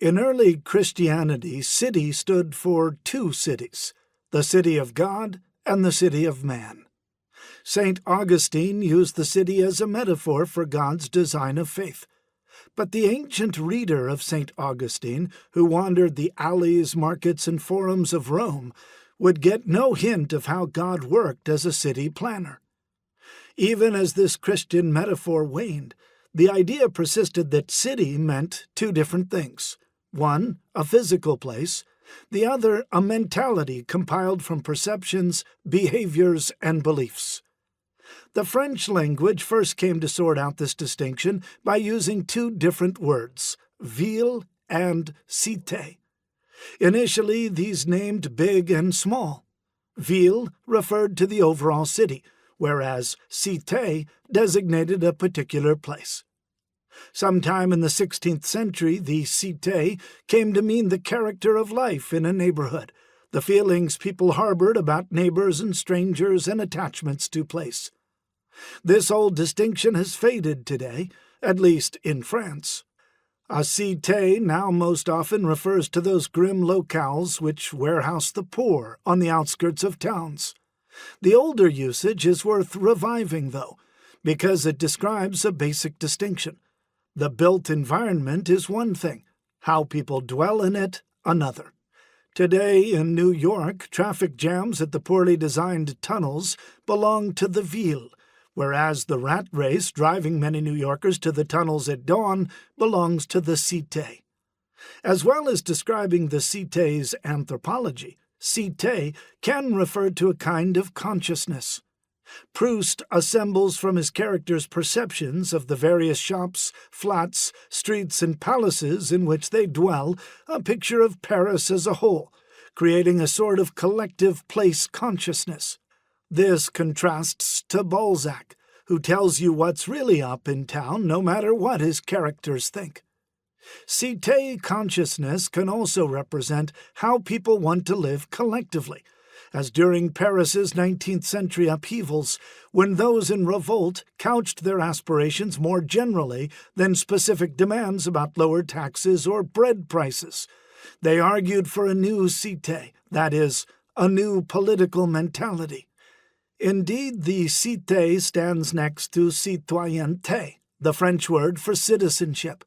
In early Christianity, city stood for two cities, the city of God and the city of man. St. Augustine used the city as a metaphor for God's design of faith. But the ancient reader of St. Augustine, who wandered the alleys, markets, and forums of Rome, would get no hint of how God worked as a city planner. Even as this Christian metaphor waned, the idea persisted that city meant two different things. One, a physical place, the other, a mentality compiled from perceptions, behaviors, and beliefs. The French language first came to sort out this distinction by using two different words, ville and cité. Initially, these named big and small. Ville referred to the overall city, whereas cité designated a particular place. Sometime in the 16th century, the cité came to mean the character of life in a neighborhood, the feelings people harbored about neighbors and strangers and attachments to place. This old distinction has faded today, at least in France. A cité now most often refers to those grim locales which warehouse the poor on the outskirts of towns. The older usage is worth reviving, though, because it describes a basic distinction. The built environment is one thing, how people dwell in it another. Today in New York, traffic jams at the poorly designed tunnels belong to the ville, whereas the rat race driving many New Yorkers to the tunnels at dawn belongs to the cité. As well as describing the cité's anthropology, cité can refer to a kind of consciousness. Proust assembles from his characters' perceptions of the various shops, flats, streets, and palaces in which they dwell a picture of Paris as a whole, creating a sort of collective place consciousness. This contrasts to Balzac, who tells you what's really up in town no matter what his characters think. Cité consciousness can also represent how people want to live collectively, as during Paris's 19th century upheavals, when those in revolt couched their aspirations more generally than specific demands about lower taxes or bread prices. They argued for a new cité, that is, a new political mentality. Indeed, the cité stands next to citoyenneté, the French word for citizenship.